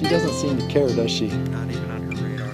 doesn't seem to care, does she? Not even on her radar.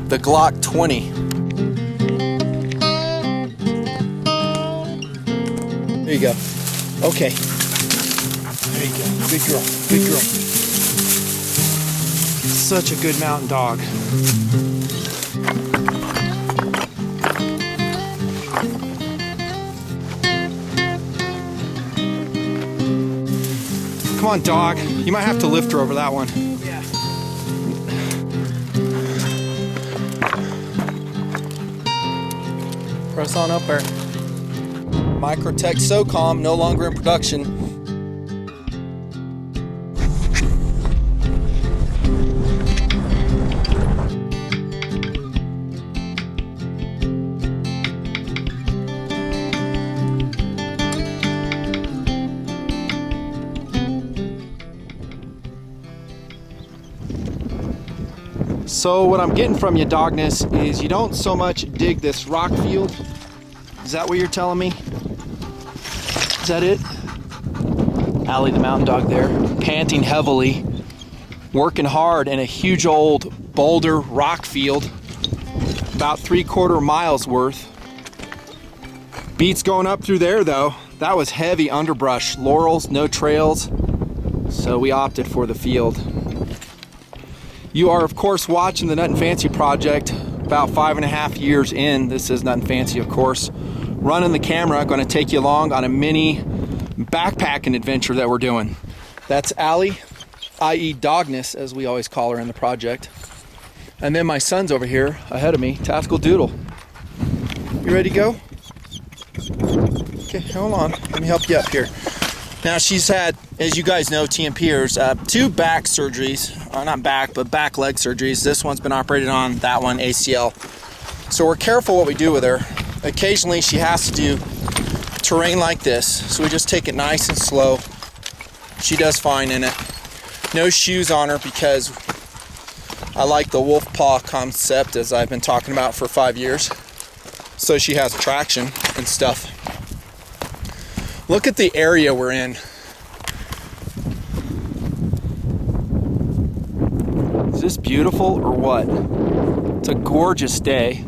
The Glock 20. There you go. Okay. There you go. Good girl. Good girl. Such a good mountain dog. Come on, dog. You might have to lift her over that one. Yeah. Press on up there. Microtech SoCom no longer in production. So what I'm getting from you, Dogness, is you don't so much dig this rock field. Is that what you're telling me? Is that it? Allie, the mountain dog there, panting heavily, working hard in a huge old boulder rock field, about 3/4 miles worth. Beats going up through there though. That was heavy underbrush, laurels, no trails, so we opted for the field. You are, of course, watching the Nutnfancy project about 5.5 years in. This is Nutnfancy, of course. Running the camera, going to take you along on a mini backpacking adventure that we're doing. That's Allie, i.e. Dogness, as we always call her in the project. And then my son's over here ahead of me, Tactical Doodle. You ready to go? Okay, hold on. Let me help you up here. Now she's had, as you guys know, TMPers, 2 back surgeries, not back, but back leg surgeries. This one's been operated on, that one ACL. So we're careful what we do with her. Occasionally she has to do terrain like this, so we just take it nice and slow. She does fine in it. No shoes on her because I like the wolf paw concept, as I've been talking about for 5 years. So she has traction and stuff. Look at the area we're in. Is this beautiful or what? It's a gorgeous day.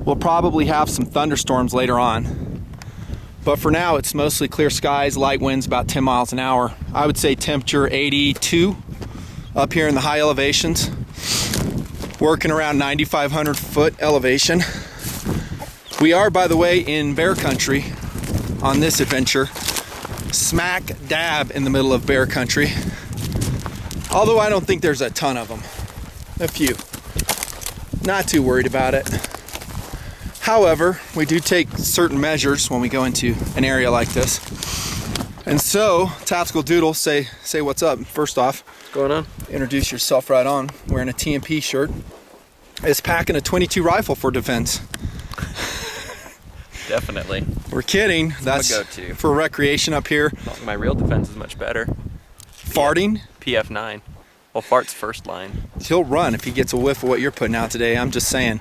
We'll probably have some thunderstorms later on. But for now, it's mostly clear skies, light winds about 10 miles an hour. I would say temperature 82 up here in the high elevations. Working around 9,500 foot elevation. We are, by the way, in bear country on this adventure. Smack dab in the middle of bear country. Although I don't think there's a ton of them. A few. Not too worried about it. However, we do take certain measures when we go into an area like this. And so, Tactical Doodle, say what's up. First off, What's going on? Introduce yourself right on. Wearing a TMP shirt. Is packing a .22 rifle for defense. Definitely. We're kidding. That's go-to. for recreation up here. My real defense is much better. Farting. PF9. Well, fart's first line. He'll run if he gets a whiff of what you're putting out today. I'm just saying.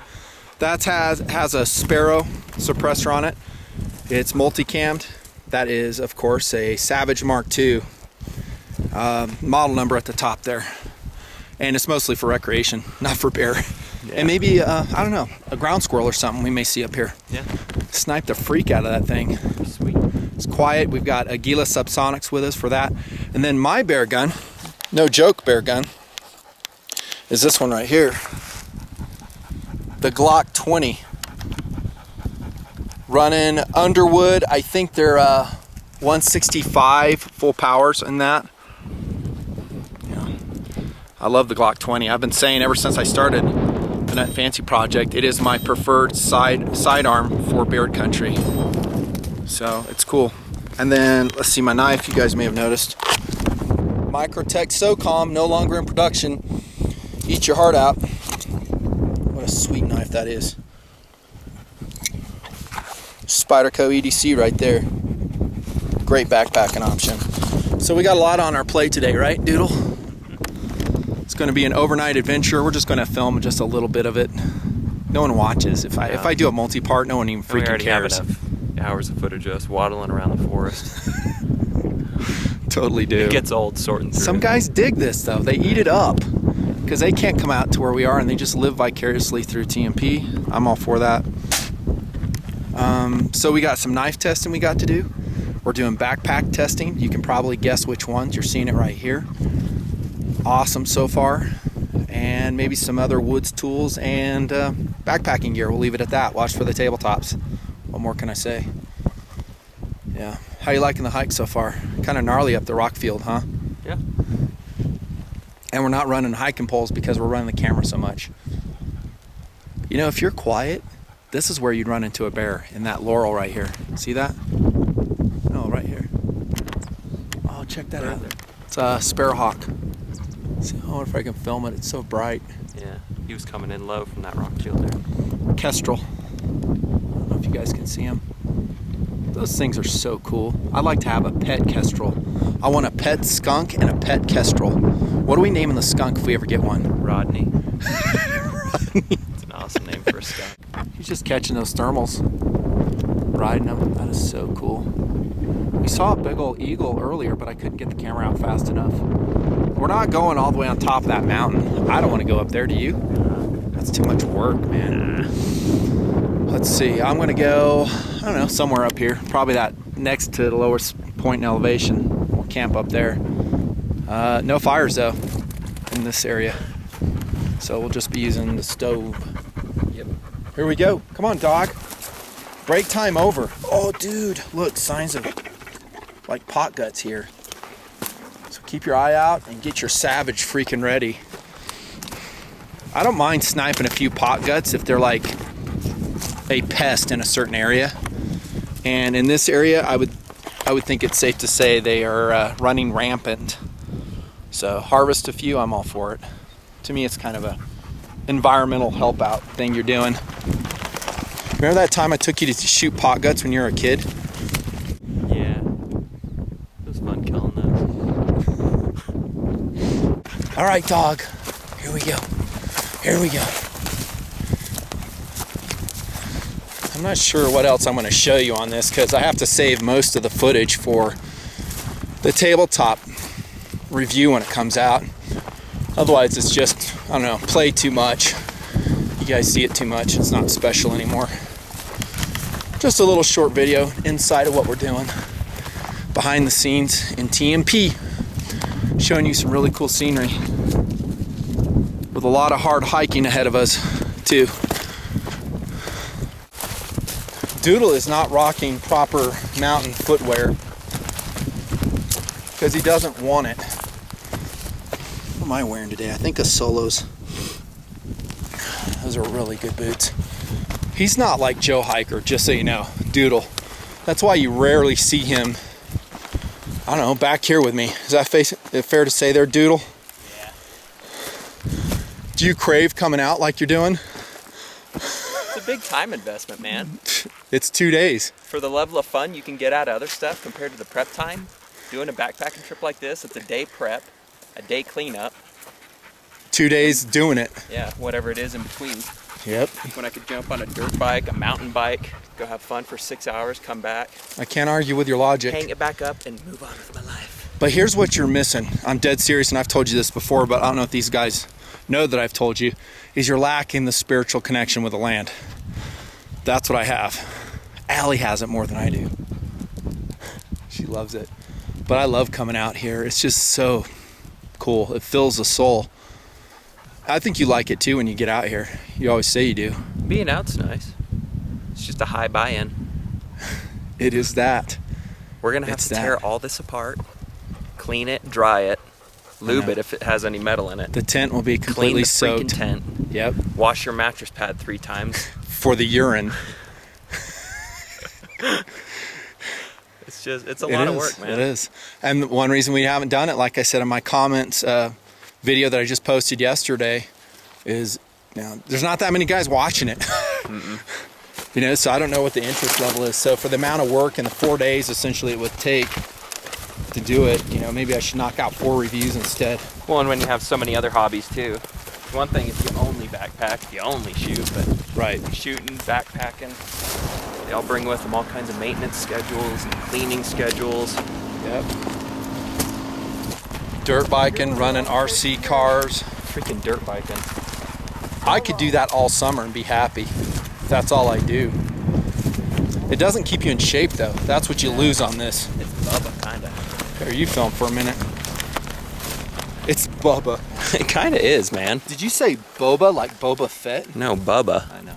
That has a Sparrow suppressor on it. It's multicammed. That is, of course, a Savage Mark II. Model number at the top there. And it's mostly for recreation, not for bear. Yeah. And maybe, I don't know, a ground squirrel or something we may see up here. Yeah. Snipe the freak out of that thing. Sweet. It's quiet. We've got Aguila Subsonics with us for that. And then my bear gun, no joke bear gun, is this one right here. the Glock 20. Running Underwood. I think they're 165 full powers in that. Yeah. I love the Glock 20. I've been saying ever since I started the Nutnfancy project, it is my preferred sidearm for beard country. So it's cool. And then let's see my knife. You guys may have noticed. Microtech SOCOM, no longer in production. Eat your heart out. What a sweet knife that is. Spyderco EDC right there. Great backpacking option. So we got a lot on our plate today, right, Doodle? It's going to be an overnight adventure. We're just going to film just a little bit of it. No one watches. If I do a multi-part, no one even freaking We already cares. have enough hours of footage of us waddling around the forest. Totally do. It gets old sorting through. Some guys dig this though. They eat it up because they can't come out to where we are and they just live vicariously through TMP. I'm all for that. So we got some knife testing we got to do. We're doing backpack testing. You can probably guess which ones. You're seeing it right here. Awesome so far. And maybe some other woods tools and backpacking gear. We'll leave it at that. Watch for the tabletops. What more can I say? Yeah. How you liking the hike so far? Kind of gnarly up the rock field, huh? Yeah. And we're not running hiking poles because we're running the camera so much. You know, if you're quiet, this is where you'd run into a bear, in that laurel right here. See that? No, right here. Oh, check that out. It's a sparrowhawk. See, I wonder if I can film it. It's so bright. Yeah, he was coming in low from that rock field there. Kestrel. I don't know if you guys can see him. Those things are so cool. I'd like to have a pet kestrel. I want a pet skunk and a pet kestrel. What are we naming the skunk if we ever get one? Rodney. Rodney. It's an awesome name for a skunk. He's just catching those thermals, riding them. That is so cool. We saw a big old eagle earlier, but I couldn't get the camera out fast enough. We're not going all the way on top of that mountain. I don't want to go up there, do you? That's too much work, man. Let's see, I'm gonna go, I don't know, somewhere up here. Probably that next to the lowest point in elevation. We'll camp up there. No fires though, in this area. So we'll just be using the stove. Yep. Here we go. Come on, dog. Break time over. Oh, dude, look, signs of like pot guts here. So keep your eye out and get your savage freaking ready. I don't mind sniping a few pot guts if they're like a pest in a certain area. And in this area, I would think it's safe to say they are running rampant. So harvest a few, I'm all for it. To me, it's kind of a environmental help out thing you're doing. Remember that time I took you to shoot pot guts when you were a kid? Yeah. It was fun killing those. All right, dog. Here we go. Here we go. I'm not sure what else I'm going to show you on this because I have to save most of the footage for the tabletop review when it comes out. Otherwise, it's just, I don't know, play too much. You guys see it too much. It's not special anymore. Just a little short video inside of what we're doing. Behind the scenes in TMP. Showing you some really cool scenery. With a lot of hard hiking ahead of us, too. Doodle is not rocking proper mountain footwear because he doesn't want it. What am I wearing today? I think a Solos. Those are really good boots. He's not like Joe Hiker, just so you know, Doodle. That's why you rarely see him, I don't know, back here with me. Is that fair to say there, Doodle? Yeah. Do you crave coming out like you're doing? It's a big time investment, man. It's 2 days. For the level of fun you can get out of other stuff compared to the prep time, doing a backpacking trip like this, it's a day prep, a day cleanup. 2 days doing it. Yeah, whatever it is in between. Yep. When I could jump on a dirt bike, a mountain bike, go have fun for 6 hours, come back, I can't argue with your logic. hang it back up, and move on with my life. But here's what you're missing. I'm dead serious, and I've told you this before, but I don't know if these guys know that I've told you, is you're lacking the spiritual connection with the land. That's what I have. Allie has it more than I do. She loves it. But I love coming out here. It's just so cool. It fills the soul. I think you like it too when you get out here. You always say you do. Being out's nice. It's just a high buy-in. It is that. We're gonna have to tear all this apart, clean it, dry it, lube it if it has any metal in it. The tent will be completely soaked. Clean the freaking tent. Yep. Wash your mattress pad 3 times. For the urine. It's a lot of work, man. It is. And one reason we haven't done it, like I said in my comments video that I just posted yesterday, is there's not that many guys watching it. You know, so I don't know what the interest level is. So for the amount of work and the 4 days essentially it would take to do it, you know, maybe I should knock out 4 reviews instead. Well, and when you have so many other hobbies too. One thing is you only backpack, you only shoot, but right, shooting, backpacking, they all bring with them all kinds of maintenance schedules and cleaning schedules. Yep. Dirt biking, running RC cars. Freaking dirt biking. I could do that all summer and be happy. That's all I do. It doesn't keep you in shape though. That's what you lose on this. It's Bubba, kinda. Here, you film for a minute. It's Bubba. It kinda is, man. Did you say Boba like Boba Fett? No, Bubba. I know.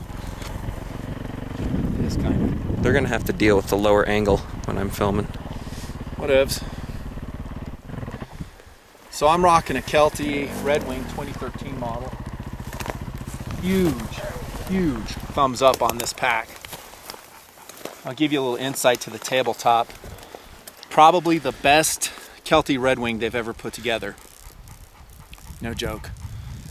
It is kinda. They're gonna have to deal with the lower angle when I'm filming. Whatevs. So I'm rocking a Kelty Red Wing 2013 model. Huge thumbs up on this pack. I'll give you a little insight to the tabletop. Probably the best Kelty Red Wing they've ever put together. No joke.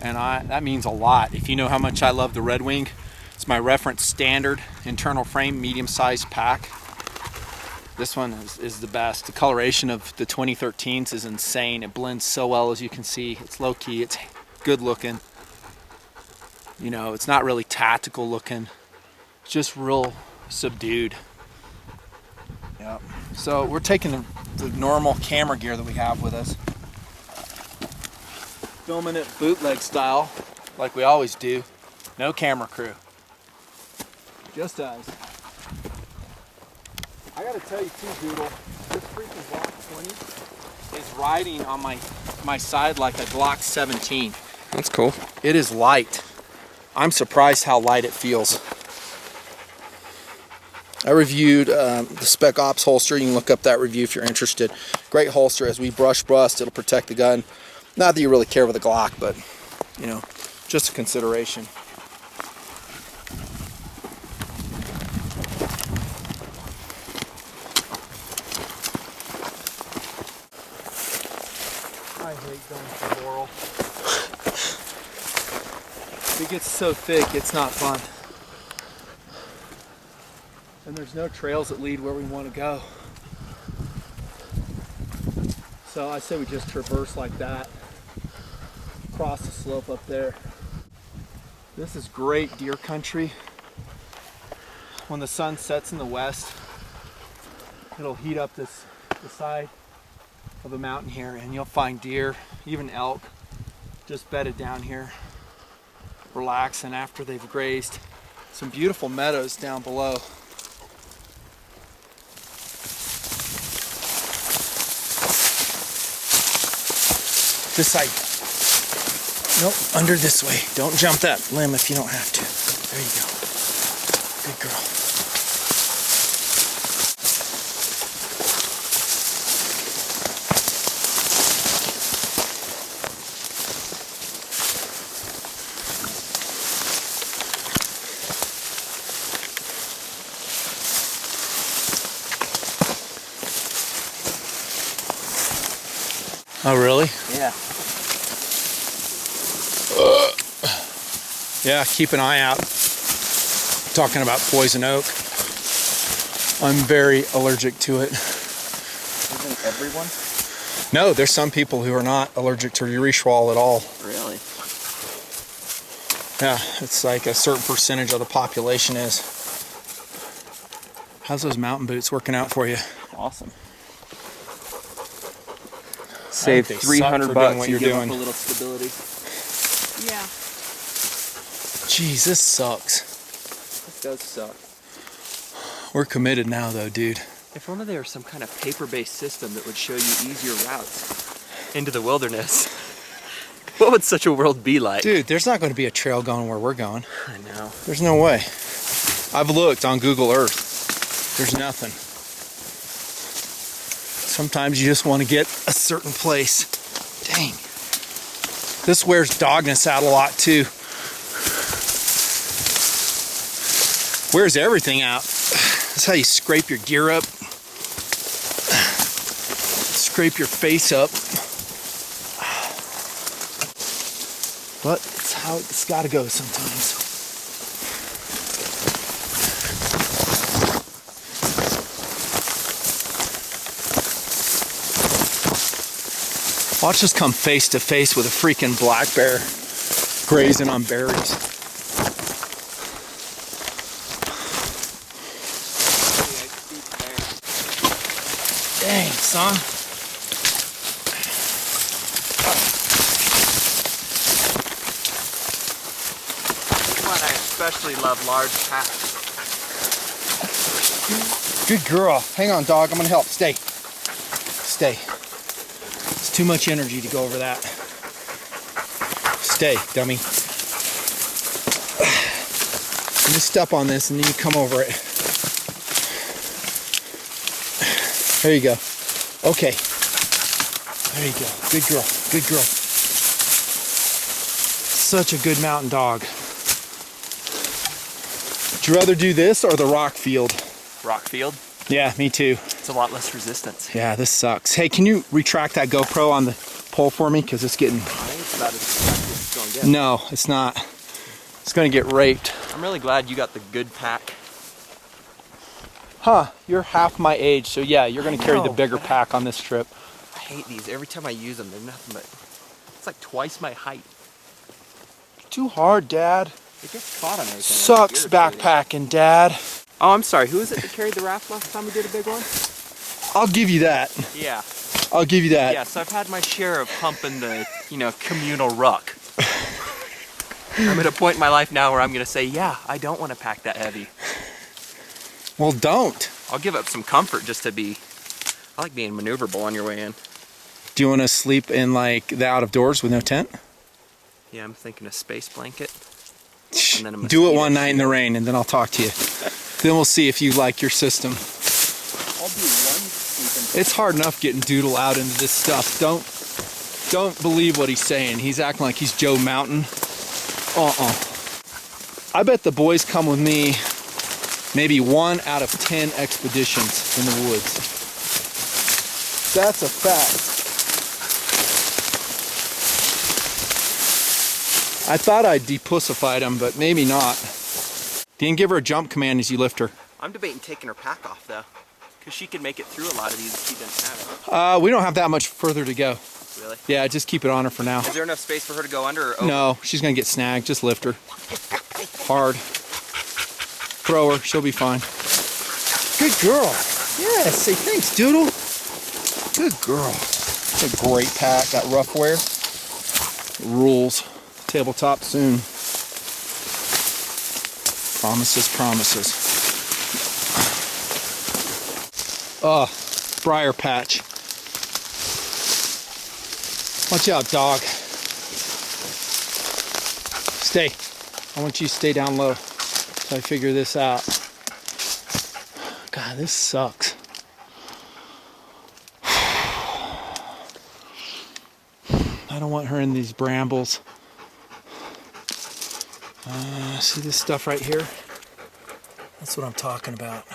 And that means a lot. If you know how much I love the Red Wing, it's my reference standard internal frame medium-sized pack. This one is the best. The coloration of the 2013s is insane. It blends so well, as you can see. It's low-key, it's good looking. You know, it's not really tactical looking. It's just real subdued. Yep. So we're taking the normal camera gear that we have with us. Filming it bootleg style, like we always do. No camera crew. Just us. I gotta tell you too, Doodle, this freaking Glock 20 is riding on my side like a Glock 17. That's cool. It is light. I'm surprised how light it feels. I reviewed the Spec Ops holster. You can look up that review if you're interested. Great holster. As we brush rust, it'll protect the gun. Not that you really care with a Glock, but you know, just a consideration. I hate going for Laurel. It gets so thick, it's not fun. And there's no trails that lead where we want to go. So I say we just traverse like that, across the slope up there. This is great deer country. When the sun sets in the west, it'll heat up the side of the mountain here, and you'll find deer, even elk, just bedded down here, relaxing after they've grazed. Some beautiful meadows down below. This side. Nope, under this way. Don't jump that limb if you don't have to. There you go. Good girl. Oh, really? Yeah. Yeah, keep an eye out. Talking about poison oak. I'm very allergic to it. Isn't everyone? No, there's some people who are not allergic to ureshwal at all. Really? Yeah, it's like a certain percentage of the population is. How's those mountain boots working out for you? Awesome. Save $300 what you're give doing. Up a little stability. Yeah. Jeez, this sucks. This does suck. We're committed now though, dude. If only there was some kind of paper-based system that would show you easier routes into the wilderness. What would such a world be like? Dude, there's not going to be a trail going where we're going. I know. There's no way. I've looked on Google Earth. There's nothing. Sometimes you just want to get a certain place. Dang. This wears dogness out a lot too. Wears everything out. That's how you scrape your gear up. Scrape your face up. But it's how it's got to go sometimes. Watch us come face to face with a freaking black bear grazing on berries. Dang, son. I especially love large packs. Good girl. Hang on, dog. I'm gonna help. Stay. Stay. It's too much energy to go over that. Stay, dummy. You just step on this and then you come over it. There you go. Okay. There you go. Good girl. Good girl. Such a good mountain dog. Would you rather do this or the rock field? Rock field? Yeah, me too. It's a lot less resistance. Yeah, this sucks. Hey, can you retract that GoPro on the pole for me? Because it's getting... I think it's about as fast as it's going to get. No, it's not. It's going to get raped. I'm really glad you got the good pack. Huh, you're half my age, so yeah, you're going to carry the know, bigger pack on this trip. I hate these. Every time I use them, they're nothing but... It's like twice my height. Too hard, Dad. It gets caught on everything. Sucks backpacking, Dad. Oh, I'm sorry. Who was it that carried the raft last time we did a big one? I'll give you that. Yeah. I'll give you that. Yeah, so I've had my share of pumping the, communal ruck. I'm at a point in my life now where I'm going to say, yeah, I don't want to pack that heavy. Well, don't. I'll give up some comfort just to be... I like being maneuverable on your way in. Do you want to sleep in, like, the out of doors with no tent? Yeah, I'm thinking a space blanket. Shh, And then do it one night in the rain, and then I'll talk to you. Then we'll see if you like your system. I'll do one sleeping. It's hard enough getting Doodle out into this stuff. Don't believe what he's saying. He's acting like he's Joe Mountain. I bet the boys come with me maybe 1 out of 10 expeditions in the woods. That's a fact. I thought I'd depussified him, but maybe not. Didn't give her a jump command as you lift her. I'm debating taking her pack off, though. Because she could make it through a lot of these if she didn't have it. We don't have that much further to go. Really? Yeah, just keep it on her for now. Is there enough space for her to go under or over? No, she's gonna get snagged. Just lift her. Hard. Throw her. She'll be fine. Good girl. Yes, say thanks, Doodle. Good girl. It's a great pack. That rough wear. Rules. Tabletop soon. Promises, promises. Oh, briar patch. Watch out, dog. Stay. I want you to stay down low so I figure this out. God, this sucks. I don't want her in these brambles. See this stuff right here? That's what I'm talking about.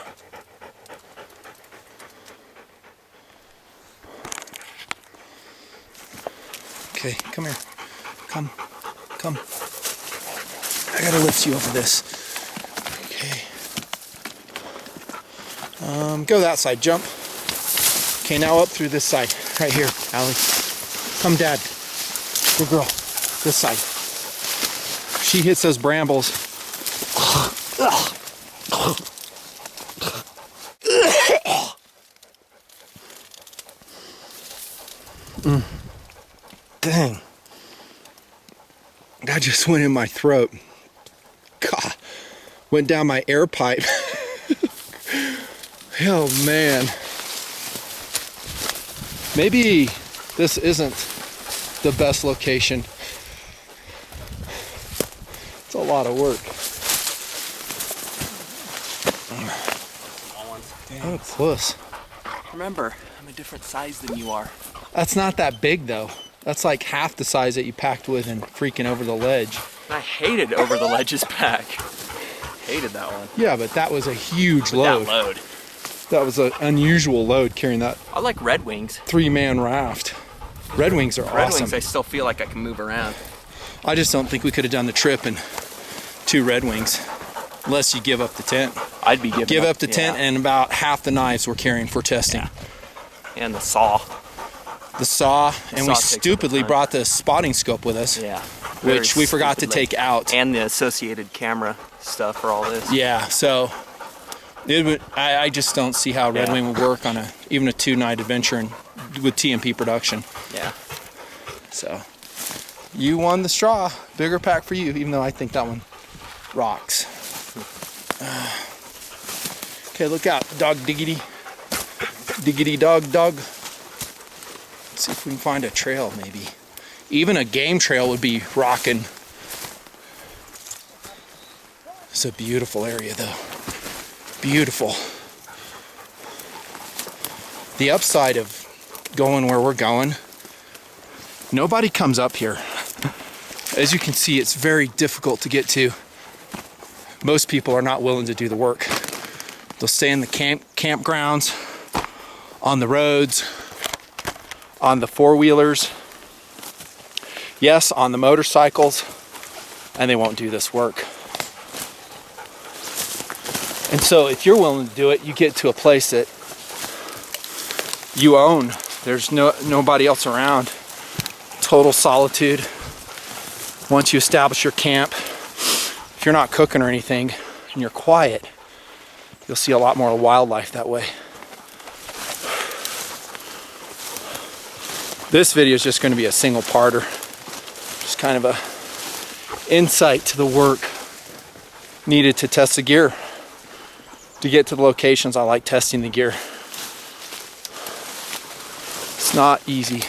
Okay, come here. Come. I gotta lift you over this. Okay. Go that side, jump. Okay, now up through this side. Right here, Allie. Come, Dad. Good girl. This side. She hits those brambles. Dang. That just went in my throat. God. Went down my air pipe. Oh man. Maybe this isn't the best location. lot of work. Small ones. What a puss. Remember, I'm a different size than you are. That's not that big though. That's like half the size that you packed with and freaking over the ledge. I hated over the ledges pack. Hated that one. Yeah, but that was a huge load. That load. That was an unusual load carrying that I like Red Wings. 3-man raft. Red Wings are Red awesome. Wings, I still feel like I can move around. I just don't think we could have done the trip in 2 Red Wings. Unless you give up the tent. I'd be giving Give up the tent yeah. and about half the knives we're carrying for testing. Yeah. And the saw. The saw, and saw we takes stupidly up a ton. brought the spotting scope with us. Yeah. Which Very we forgot to stupidly. take out. And the associated camera stuff for all this. Yeah, so I just don't see how Red Yeah. Wing would work on even a 2-night adventure with TMP production. Yeah. So you won the straw. Bigger pack for you, even though I think that one rocks. Okay, look out, dog diggity. Diggity dog. Let's see if we can find a trail maybe. Even a game trail would be rocking. It's a beautiful area though. Beautiful. The upside of going where we're going, nobody comes up here. As you can see, it's very difficult to get to. Most people are not willing to do the work. They'll stay in the campgrounds, on the roads, on the 4-wheelers, yes, on the motorcycles, and they won't do this work. And so if you're willing to do it, you get to a place that you own. There's nobody else around. Total solitude. Once you establish your camp, if you're not cooking or anything and you're quiet, you'll see a lot more wildlife that way. This video is just going to be a single parter. Just kind of a insight to the work needed to test the gear. To get to the locations, I like testing the gear. It's not easy.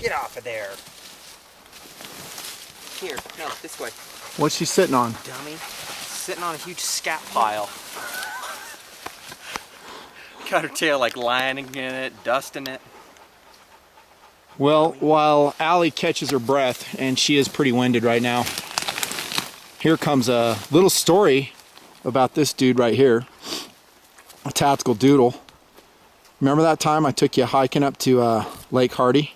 Get off of there. Here, no, this way. What's she sitting on? Dummy. Sitting on a huge scat pile. Got her tail like lining in it, dusting it. Well, while Allie catches her breath, and she is pretty winded right now, here comes a little story about this dude right here, a tactical doodle. Remember that time I took you hiking up to Lake Hardy?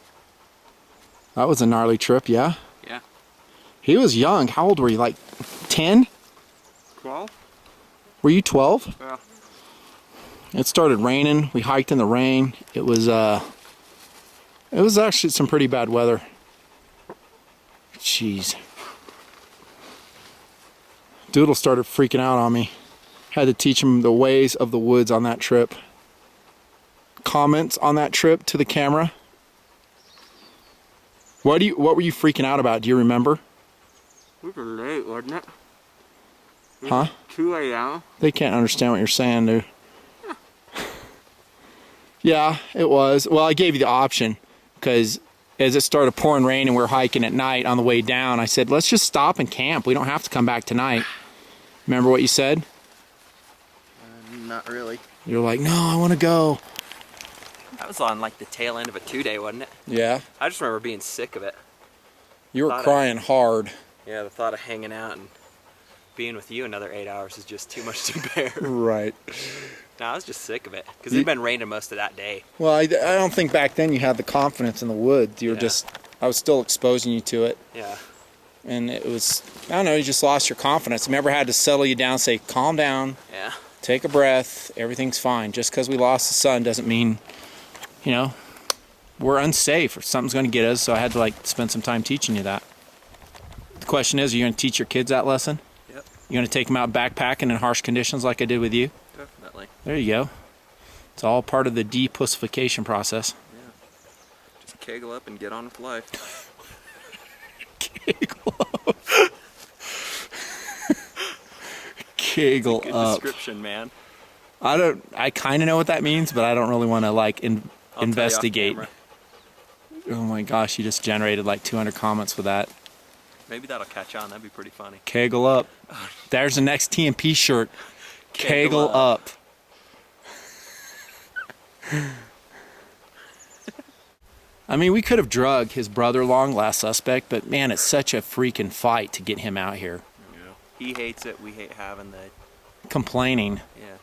That was a gnarly trip, yeah? Yeah. He was young. How old were you, like 10? 12? Were you 12? Yeah. It started raining. We hiked in the rain. It was actually some pretty bad weather. Jeez. Doodle started freaking out on me. Had to teach him the ways of the woods on that trip. Comments on that trip to the camera? What were you freaking out about? Do you remember? We were late, wasn't it? Huh? 2 a.m. They can't understand what you're saying, dude. Yeah, it was. Well, I gave you the option because as it started pouring rain and we were hiking at night on the way down, I said, let's just stop and camp. We don't have to come back tonight. Remember what you said? Not really. You're like, no, I want to go. That was on like the tail end of a 2-day, wasn't it? Yeah. I just remember being sick of it. You were crying hard. Yeah, the thought of hanging out and being with you another 8 hours is just too much to bear. Right. No, I was just sick of it because it'd been raining most of that day. Well, I don't think back then you had the confidence in the woods. You were Yeah. I was still exposing you to it. Yeah. And it was, I don't know, you just lost your confidence. I never had to settle you down, say, calm down, Yeah. take a breath, everything's fine. Just because we lost the sun doesn't mean, you know, we're unsafe or something's going to get us, so I had to like spend some time teaching you that. The question is, are you going to teach your kids that lesson? Yep. You going to take them out backpacking in harsh conditions like I did with you? Definitely. There you go. It's all part of the depussification process. Yeah. Just kegel up and get on with life. Kegel up. Kegel Good up. description, man. I kind of know what that means, but I don't really want to like I'll tell you off investigate. camera. Oh my gosh, you just generated like 200 comments with that. Maybe that'll catch on. That'd be pretty funny. Kegel up. There's the next TMP shirt. Kegel Kegel up. I mean, we could have drug his brother along, last suspect, but man, it's such a freaking fight to get him out here. Yeah. He hates it. We hate having the. Complaining. Yeah.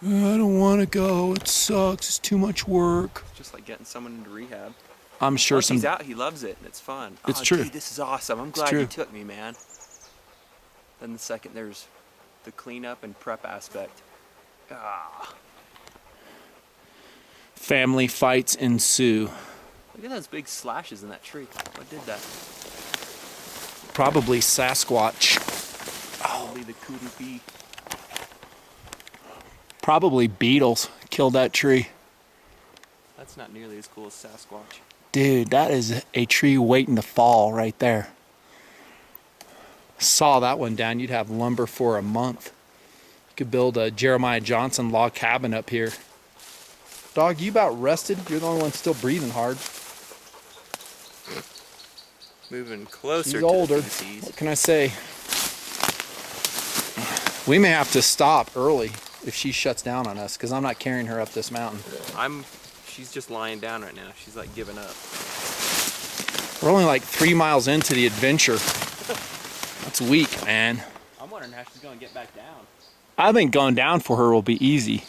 I don't want to go. It sucks. It's too much work. It's just like getting someone into rehab. I'm sure Once some. he's out, he loves it, and it's fun. It's Oh, true. Dude, this is awesome. I'm glad true. you took me, man. Then the second there's the cleanup and prep aspect. Ah. Family fights ensue. Look at those big slashes in that tree. What did that? Probably Sasquatch. Probably the kudu. Probably beetles killed that tree. That's not nearly as cool as Sasquatch. Dude, that is a tree waiting to fall right there. Saw that one down, you'd have lumber for a month. You could build a Jeremiah Johnson log cabin up here. Dog, you about rested? You're the only one still breathing hard. Moving closer She's to older. the feces. What can I say? We may have to stop early if she shuts down on us, because I'm not carrying her up this mountain. She's just lying down right now. She's like giving up. We're only like 3 miles into the adventure. That's weak, man. I'm wondering how she's gonna get back down. I think going down for her will be easy.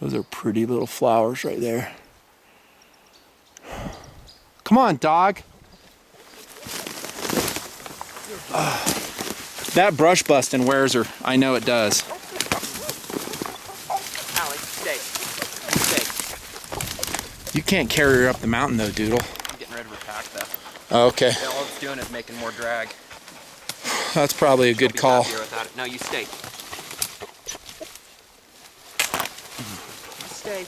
Those are pretty little flowers right there. Come on, dog. That brush busting wears her. I know it does. Alex, stay. Stay. You can't carry her up the mountain though, Doodle. I'm getting ready to repack that. Oh, okay. Yeah, all it's doing is making more drag. That's probably a She'll good be call. happier without it. No, you stay. Stay.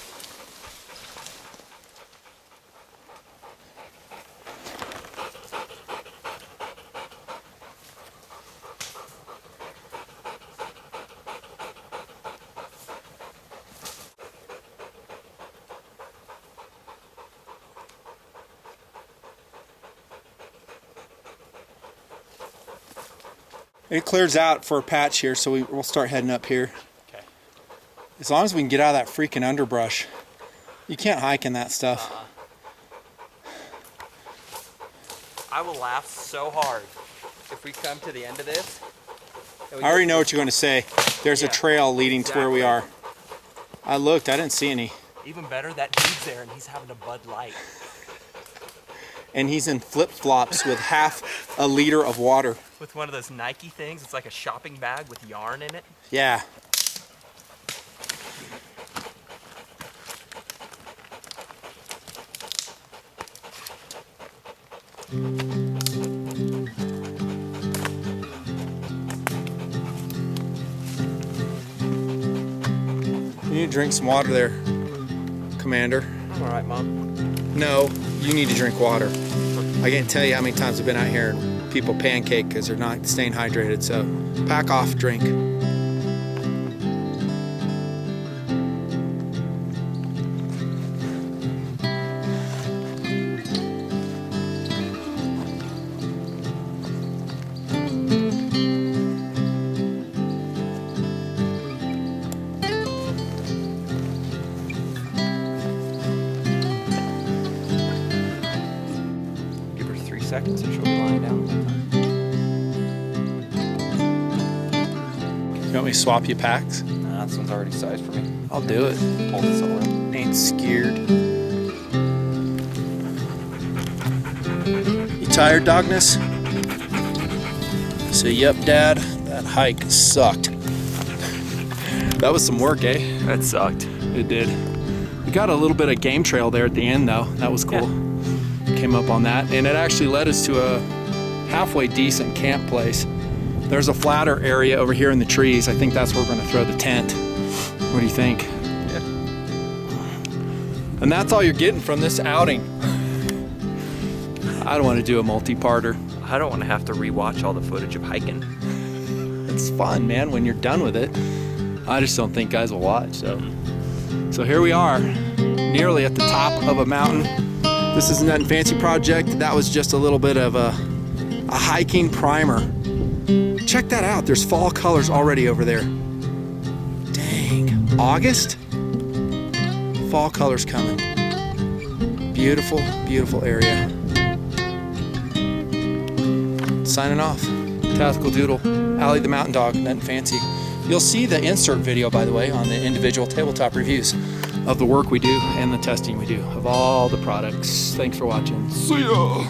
It clears out for a patch here, so we'll start heading up here. Okay. As long as we can get out of that freaking underbrush. You can't hike in that stuff. I will laugh so hard if we come to the end of this. I already know what you're going to say. There's a Yeah, trail leading to where we are. exactly. I looked, I didn't see any. Even better, that dude's there and he's having a Bud Light. And he's in flip-flops with half a liter of water. With one of those Nike things, it's like a shopping bag with yarn in it. Yeah. You need to drink some water there, Commander. I'm all right, Mom. No, you need to drink water. I can't tell you how many times I've been out here and people pancake because they're not staying hydrated. So pack off, drink. Give her 3 seconds and she'll be lying down. You want me to swap you packs? Nah, this one's already sized for me. I'll do it. Hold this all around. Ain't scared. You tired, Dogness? So, yep, Dad, that hike sucked. That was some work, eh? That sucked. It did. We got a little bit of game trail there at the end, though. That was cool. Came up on that, and it actually led us to a halfway decent camp place. There's a flatter area over here in the trees. I think that's where we're going to throw the tent. What do you think? Yeah. And that's all you're getting from this outing. I don't want to do a multi-parter. I don't want to have to rewatch all the footage of hiking. it's fun, man, when you're done with it. I just don't think guys will watch. So here we are, nearly at the top of a mountain. This is the Nutnfancy project. That was just a little bit of a hiking primer. Check that out. There's fall colors already over there. Dang, August? Fall colors coming. Beautiful, beautiful area. Signing off. Tactical Doodle, Allie the Mountain Dog, Nutnfancy. You'll see the insert video, by the way, on the individual tabletop reviews of the work we do and the testing we do of all the products. Thanks for watching. See ya!